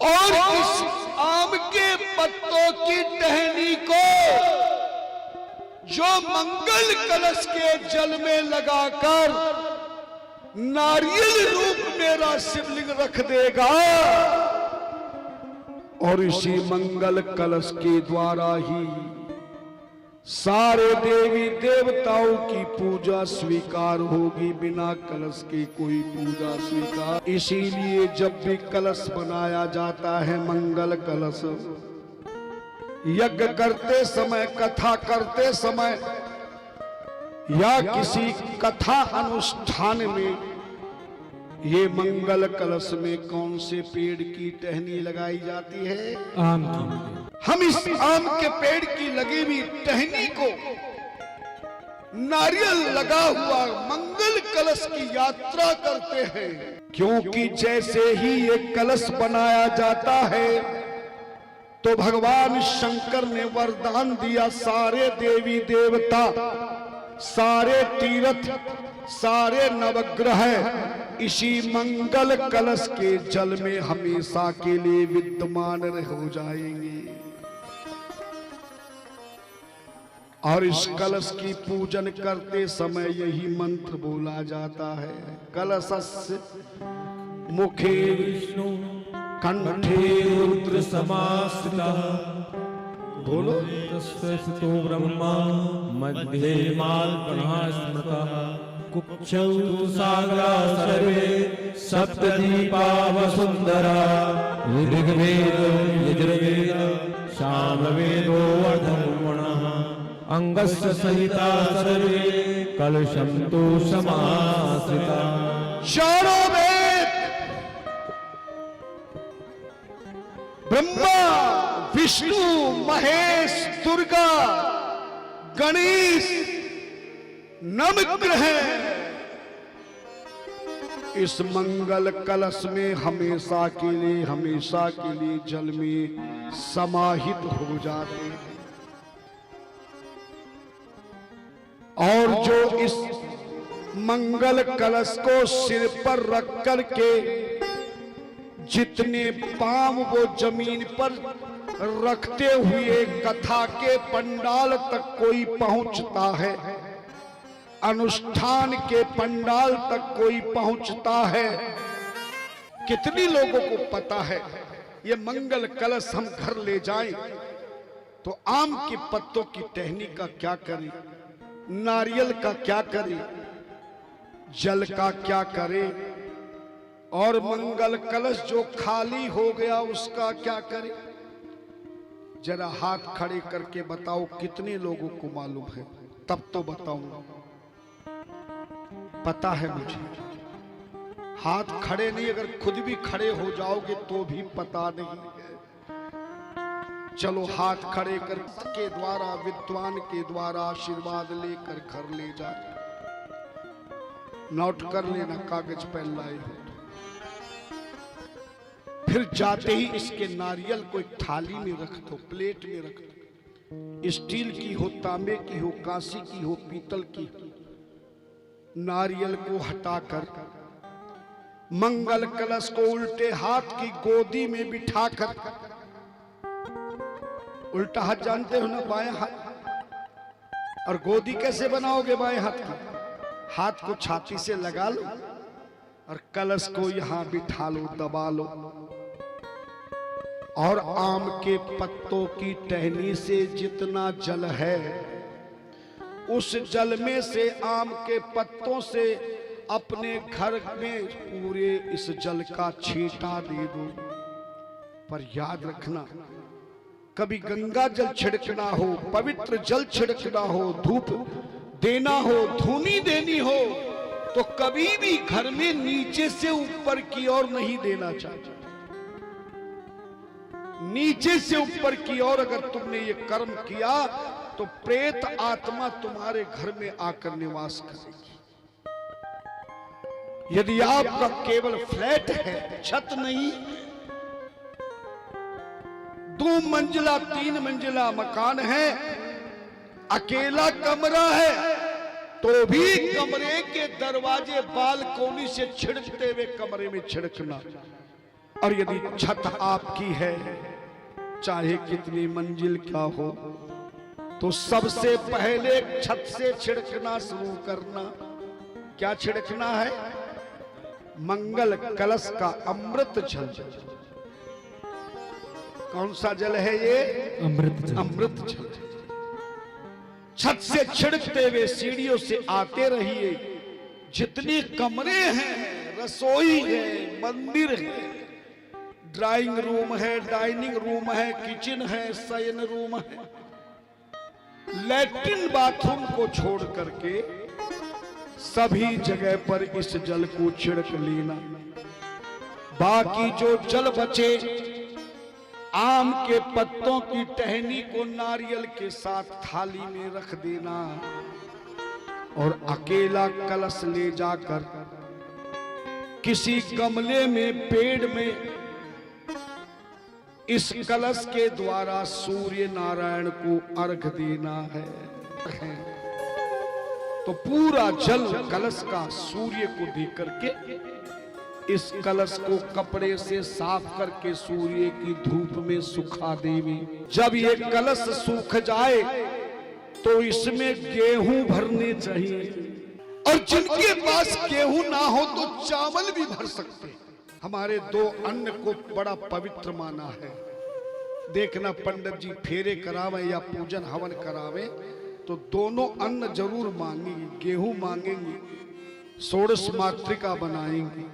और इस आम के पत्तों की टहनी को जो मंगल कलश के जल में लगाकर नारियल रूप मेरा शिवलिंग रख देगा और इसी मंगल कलश के द्वारा ही सारे देवी देवताओं की पूजा स्वीकार होगी। बिना कलश के कोई पूजा स्वीकार। इसीलिए जब भी कलश बनाया जाता है, मंगल कलश, यज्ञ करते समय, कथा करते समय या किसी कथा अनुष्ठान में ये मंगल कलश में कौन से पेड़ की टहनी लगाई जाती है? आम की। हम इस आम के पेड़ की लगी हुई टहनी को नारियल लगा हुआ मंगल कलश की यात्रा करते हैं, क्योंकि जैसे ही ये कलश बनाया जाता है तो भगवान शंकर ने वरदान दिया, सारे देवी देवता, सारे तीर्थ, सारे नवग्रह इसी मंगल कलश के जल में हमेशा के लिए विद्यमान हो जाएंगे। और इस कलश की पूजन करते समय यही मंत्र बोला जाता है, कलशस्य मुखे विष्णु कंठे रुद्र समाश्रितः, बोलो तस्सतो ब्रह्मा मध्ये माल्पना स्मृतः, कुक्षौ सागरा सर्वे सप्तदीपा वसुंधरा, ऋग्वेद यजुर्वेद सामवेदो अधर्वणः, अंगस्य सहिता सर्वे कलशंतो समाश्रिता। चारों वेद ब्रह्मा विष्णु महेश दुर्गा गणेश नवग्रह इस मंगल कलश में हमेशा के लिए जल में समाहित हो जाते हैं। और जो इस मंगल कलश को सिर पर रख कर के जितने पांव वो जमीन पर रखते हुए कथा के पंडाल तक कोई पहुंचता है, अनुष्ठान के पंडाल तक कोई पहुंचता है, कितनी लोगों को पता है ये मंगल कलश हम घर ले जाएं तो आम के पत्तों की टहनी का क्या करें, नारियल का क्या करें, जल का क्या करें, और मंगल कलश जो खाली हो गया उसका क्या करें? जरा हाथ खड़े करके बताओ कितने लोगों को मालूम है, तब तो बताऊंगा। पता है मुझे, हाथ खड़े नहीं, अगर खुद भी खड़े हो जाओगे तो भी पता नहीं है। चलो हाथ खड़े करके द्वारा, विद्वान के द्वारा आशीर्वाद लेकर घर ले जाए। नोट कर लेना, कागज पेन लाए हो। फिर जाते ही इसके नारियल को एक थाली में रख दो, प्लेट में रख दो, स्टील की हो, तांबे की हो, कांसी की हो, पीतल की। नारियल को हटाकर मंगल कलश को उल्टे हाथ की गोदी में बिठाकर, उल्टा हाथ जानते हो ना, बाएं हाथ, और गोदी कैसे बनाओगे बाएं हाथ की? हाथ को छाती से लगा लो और कलश को यहां बिठा लो, दबा लो, और आम के पत्तों की टहनी से जितना जल है उस जल में से आम के पत्तों से अपने घर में पूरे इस जल का छींटा दे दो। पर याद रखना, कभी गंगा जल छिड़कना हो, पवित्र जल छिड़कना हो, धूप देना हो, धूनी देनी हो, तो कभी भी घर में नीचे से ऊपर की ओर नहीं देना चाहिए। नीचे से ऊपर की ओर अगर तुमने ये कर्म किया तो प्रेत आत्मा तुम्हारे घर में आकर निवास करेगी। यदि आपका केवल फ्लैट है, छत नहीं, 2 मंजिला 3 मंजिला मकान है, अकेला कमरा है, तो भी कमरे के दरवाजे बालकोनी से छिड़कते हुए कमरे में छिड़कना। और यदि छत आपकी है, चाहे कितनी मंजिल क्या हो, तो सबसे पहले छत से छिड़कना शुरू करना। क्या छिड़कना है? मंगल कलश का अमृत जल। कौन सा जल है ये? अमृत जल। अमृत जल। छत से छिड़कते हुए सीढ़ियों से आते रहिए। जितने कमरे हैं, रसोई है, मंदिर है, ड्राइंग रूम है, डाइनिंग रूम है, किचन है, शयन रूम है, लैट्रिन बाथरूम को छोड़ करके सभी जगह पर इस जल को छिड़क लेना। बाकी जो जल बचे, आम के पत्तों की टहनी को नारियल के साथ थाली में रख देना और अकेला कलश ले जाकर किसी गमले में, पेड़ में इस कलश के द्वारा सूर्य नारायण को अर्घ देना है। तो पूरा जल कलश का सूर्य को दे करके इस कलश को कपड़े से साफ करके सूर्य की धूप में सुखा देवी। जब ये कलश सूख जाए तो इसमें गेहूं भरने चाहिए, और जिनके पास गेहूं ना हो तो चावल भी भर सकते हैं। हमारे दो अन्न को बड़ा पवित्र माना है। देखना, पंडित जी फेरे करावे या पूजन हवन करावे तो दोनों अन्न जरूर मांगेंगे। गेहूं मांगेंगे, षोडश मातृका बनाएंगे,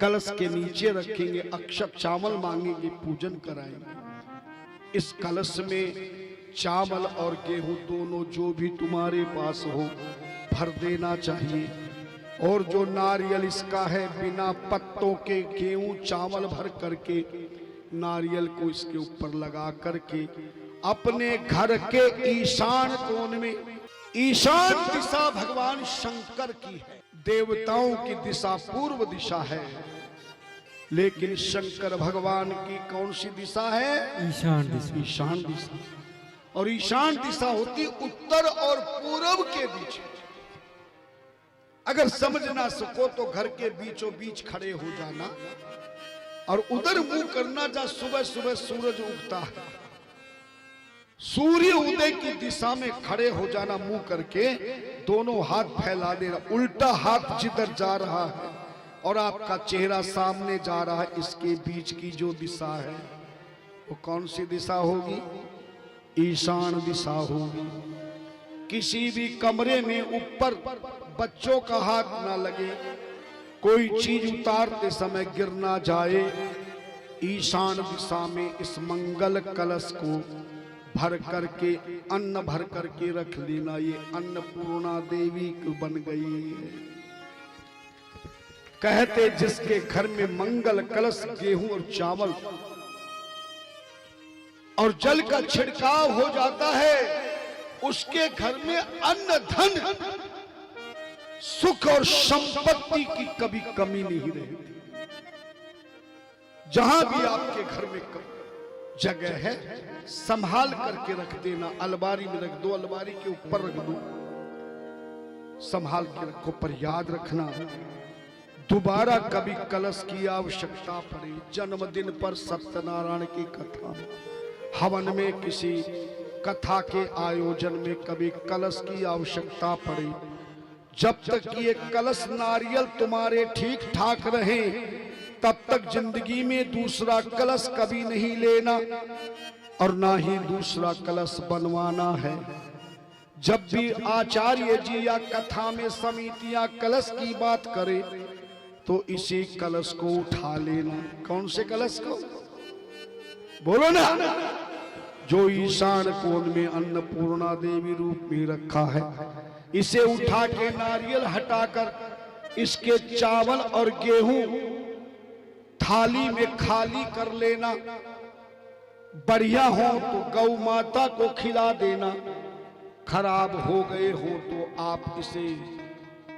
कलश के नीचे रखेंगे, अक्षत चावल मांगेंगे, पूजन कराएंगे। इस कलश में चावल और गेहूं दोनों जो भी तुम्हारे पास हो भर देना चाहिए। और जो नारियल इसका है, बिना पत्तों के गेहूं चावल भर करके नारियल को इसके ऊपर लगा करके अपने घर के ईशान कोण में, ईशान दिशा भगवान शंकर की है, देवताओं की दिशा पूर्व दिशा है, लेकिन शंकर भगवान की कौन सी दिशा है? ईशान दिशा। ईशान दिशा। और ईशान दिशा होती उत्तर और पूर्व के बीच। अगर समझ ना सको तो घर के बीचों बीच खड़े हो जाना और उधर मुंह करना जहां सुबह सुबह सूरज उगता है। सूर्य उदय की दिशा में खड़े हो जाना, मुंह करके दोनों हाथ फैला देना। उल्टा हाथ जिधर जा रहा है और आपका चेहरा सामने जा रहा है, इसके बीच की जो दिशा है वो कौन सी दिशा होगी? ईशान दिशा होगी। किसी भी कमरे में ऊपर बच्चों का हाथ ना लगे, कोई चीज उतारते समय गिर ना जाए। ईशान दिशा में इस मंगल कलश को भर करके, अन्न भर करके रख लेना। ये अन्नपूर्णा देवी बन गई है। कहते जिसके घर में मंगल कलश, गेहूं और चावल और जल का छिड़काव हो जाता है, उसके घर में अन्न, धन, सुख और संपत्ति की कभी कमी नहीं रहती। जहां भी आपके घर में जगह है, संभाल करके रख देना। अलमारी में रख दो, अलमारी के ऊपर रख दो, संभाल के रखो। पर याद रखना, दोबारा कभी कलश की आवश्यकता पड़े, जन्मदिन पर, सत्यनारायण की कथा, हवन में, किसी कथा के आयोजन में कभी कलश की आवश्यकता पड़े, जब तक ये कलश नारियल तुम्हारे ठीक ठाक रहे तब तक जिंदगी में दूसरा कलश कभी नहीं लेना और ना ही दूसरा कलश बनवाना है। जब भी आचार्य जी या कथा में समितियां कलश की बात करें तो इसी कलश को उठा लेना। कौन से कलश को? बोलो ना। जो ईशान कोण में अन्नपूर्णा देवी रूप में रखा है, इसे उठा के नारियल हटाकर इसके चावल और गेहूं थाली में खाली कर लेना। बढ़िया हो तो गौ माता को खिला देना, खराब हो गए हो तो आप इसे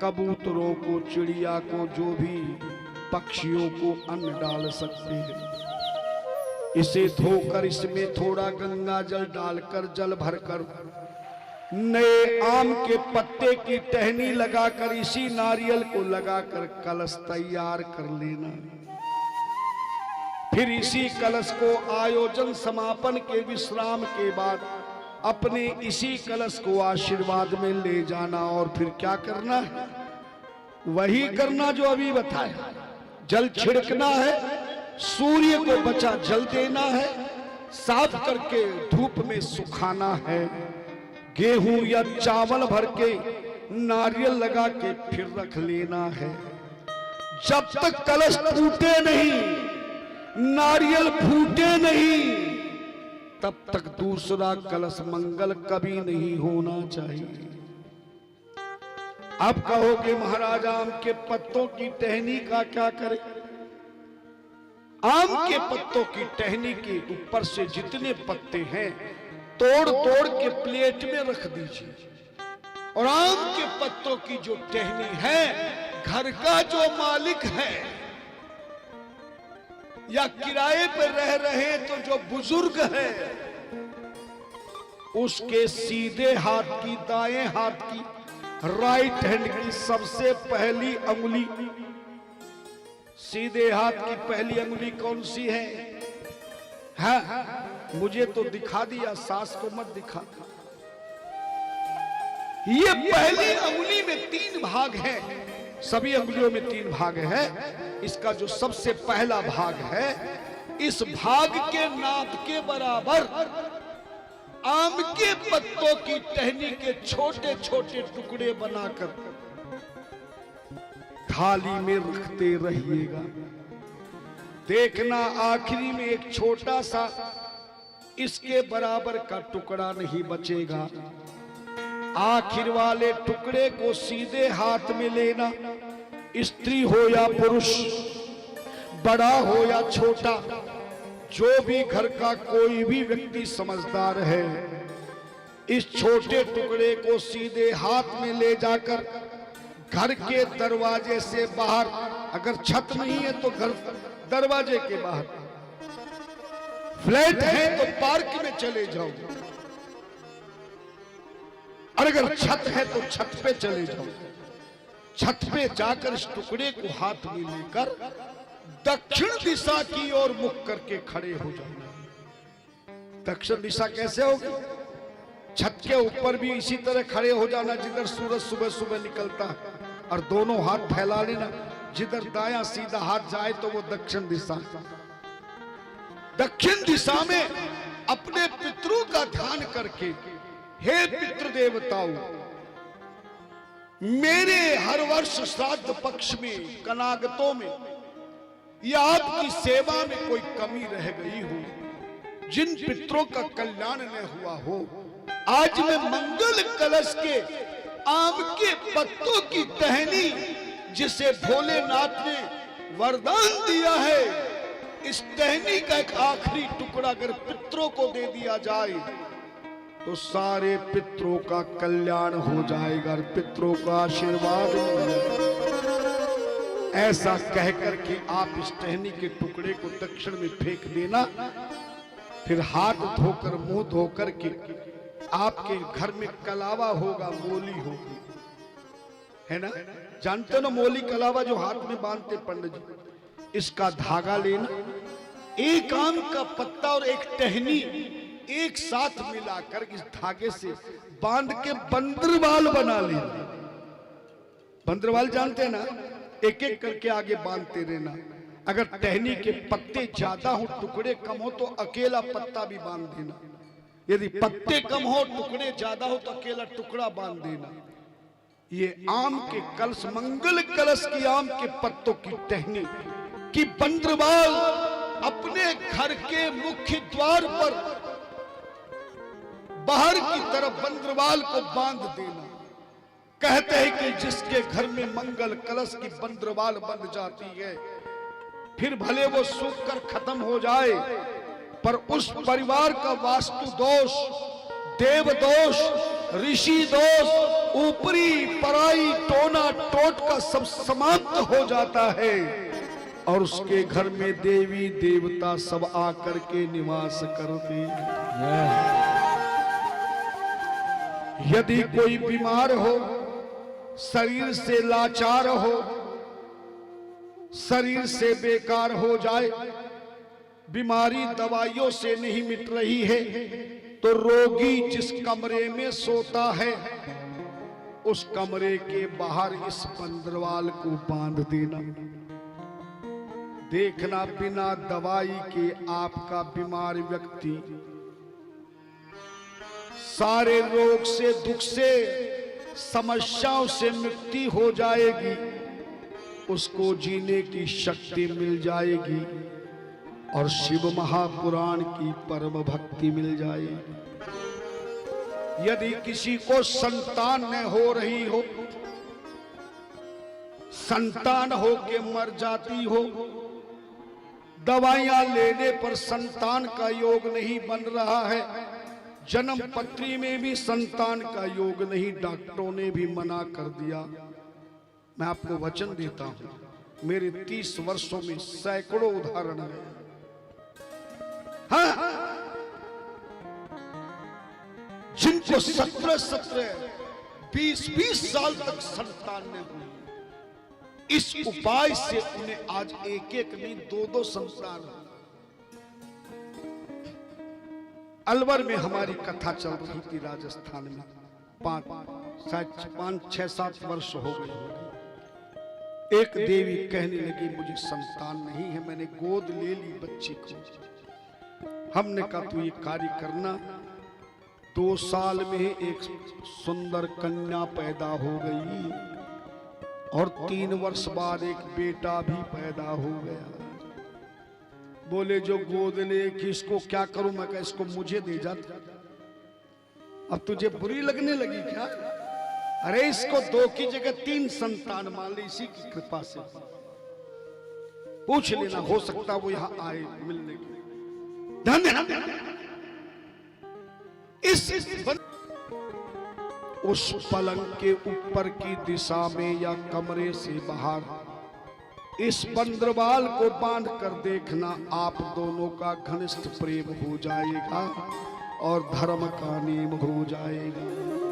कबूतरों को, चिड़िया को, जो भी पक्षियों को अन्न डाल सकते हैं। इसे धोकर इसमें थोड़ा गंगा जल डालकर, जल भरकर, नए आम के पत्ते की टहनी लगाकर, इसी नारियल को लगाकर कलश तैयार कर लेना। फिर इसी कलश को आयोजन समापन के विश्राम के बाद अपने इसी कलश को आशीर्वाद में ले जाना और फिर क्या करना है, वही करना जो अभी बताया। जल छिड़कना है, सूर्य को बचा जल देना है, साफ करके धूप में सुखाना है, गेहूं या चावल भर के नारियल लगा के फिर रख लेना है। जब तक कलश टूटे नहीं, नारियल फूटे नहीं, तब तक दूसरा कलश मंगल कभी नहीं होना चाहिए। अब कहोगे महाराज आम के पत्तों की टहनी का क्या करें? आम के पत्तों की टहनी के ऊपर से जितने पत्ते हैं तोड़ तोड़ के प्लेट में रख दीजिए, और आम के पत्तों की जो टहनी है, घर का जो मालिक है या किराए पर रह रहे तो जो बुजुर्ग है, उसके सीधे हाथ की, दाएं हाथ की, राइट हैंड की सबसे पहली अंगुली, सीधे हाथ की पहली अंगुली कौन सी है? हाँ, मुझे तो दिखा दिया, सास को मत दिखा। ये पहली अंगुली में 3 भाग है, सभी अंगुलियों में 3 भाग है। इसका जो सबसे पहला भाग है, इस भाग के नाप के बराबर आम के पत्तों की टहनी के छोटे छोटे टुकड़े बनाकर थाली में रखते रहिएगा। देखना आखिरी में एक छोटा सा इसके बराबर का टुकड़ा नहीं बचेगा। आखिर वाले टुकड़े को सीधे हाथ में लेना, स्त्री हो या पुरुष, बड़ा हो या छोटा, जो भी घर का कोई भी व्यक्ति समझदार है, इस छोटे टुकड़े को सीधे हाथ में ले जाकर घर के दरवाजे से बाहर, अगर छत नहीं है तो घर दरवाजे के बाहर, फ्लैट है तो पार्क में चले जाओ, और अगर छत है तो छत पे चले जाओ। छत पे जाकर इस टुकड़े को हाथ में लेकर दक्षिण दिशा की ओर मुख करके खड़े हो जाना। दक्षिण दिशा कैसे होगी? छत के ऊपर भी इसी तरह खड़े हो जाना, जिधर सूरज सुबह सुबह निकलता है, और दोनों हाथ फैला लेना। जिधर दाया सीधा हाथ जाए तो वो दक्षिण दिशा। दक्षिण दिशा में अपने पितरों का ध्यान करके, हे पितृ देवताओं, मेरे हर वर्ष श्राद्ध पक्ष में, कनागतों में या आपकी सेवा में कोई कमी रह गई हो, जिन पितरों का कल्याण न हुआ हो, आज मैं मंगल कलश के आम के पत्तों की टहनी, जिसे भोलेनाथ ने वरदान दिया है, इस टहनी का एक आखिरी टुकड़ा अगर पितरों को दे दिया जाए तो सारे पितरों का कल्याण हो जाएगा और पितरों का आशीर्वाद मिलेगा। ऐसा कहकर के आप इस टहनी के टुकड़े को दक्षिण में फेंक देना। फिर हाथ धोकर, मुंह धोकर के आपके घर में कलावा होगा, मोली होगी, है ना? जानते हो ना मोली कलावा जो हाथ में बांधते पंडित जी? इसका धागा लेना, एक आम का पत्ता और एक टहनी एक साथ मिलाकर इस धागे से बांध के बंदरवाल बना लेना। बंदरवाल जानते हैं ना? एक एक करके आगे बांधते रहना। अगर टहनी के पत्ते ज्यादा हो, टुकड़े कम हो, तो अकेला पत्ता भी बांध देना। यदि पत्ते कम हो, टुकड़े ज्यादा हो, तो अकेला टुकड़ा बांध देना। ये आम के कलश, मंगल कलश की आम के पत्तों की टहनी की बंदरवाल अपने घर के मुख्य द्वार पर बाहर की तरफ बंदरवाल को बांध देना। कहते हैं कि जिसके घर में मंगल कलश की बंदरवाल बंध जाती है, फिर भले वो सूख कर खत्म हो जाए, पर उस परिवार का वास्तु दोष, देव दोष, ऋषि दोष, ऊपरी पराई टोना टोट का सब समाप्त हो जाता है, और उसके घर में देवी देवता सब आकर के निवास करते हैं। यदि कोई बीमार हो, शरीर से लाचार हो, शरीर से बेकार हो जाए, बीमारी दवाइयों से नहीं मिट रही है तो रोगी जिस कमरे में सोता है उस कमरे के बाहर इस बंदरवाल को बांध देना। देखना बिना दवाई के आपका बीमार व्यक्ति सारे रोग से, दुख से, समस्याओं से मुक्ति हो जाएगी, उसको जीने की शक्ति मिल जाएगी और शिव महापुराण की परम भक्ति मिल जाएगी। यदि किसी को संतान न हो रही हो, संतान हो के मर जाती हो, दवाइयां लेने पर संतान का योग नहीं बन रहा है, जन्म पत्री में भी संतान का योग नहीं, डॉक्टरों ने भी मना कर दिया, मैं आपको वचन देता हूं, मेरे 30 वर्षों में सैकड़ों उदाहरण है। हाँ? जिनको 17, 20 साल तक संतान नहीं हुई, इस उपाय से उन्हें आज एक नहीं 2 संतान। अलवर में हमारी कथा चल रही थी, राजस्थान में 5-6-7 वर्ष हो गए। एक देवी कहने लगी मुझे संतान नहीं है, मैंने गोद ले ली बच्ची को। हमने कहा तू ये कार्य करना, 2 साल में एक सुंदर कन्या पैदा हो गई और 3 वर्ष बाद एक बेटा भी पैदा हो गया। बोले जो गोद ले कि इसको क्या करूं, मैं कहा इसको मुझे दे जा। अब तुझे बुरी लगने लगी क्या? अरे इसको 2 की जगह 3 संतान मान ली, इसी की कृपा से। पूछ लेना, हो सकता वो यहां आए मिलने के। ध्यान देना, उस पलंग के ऊपर की दिशा में या कमरे से बाहर इस बंदरवाल को बांध कर देखना, आप दोनों का घनिष्ठ प्रेम हो जाएगा और धर्म का नियम हो जाएगा।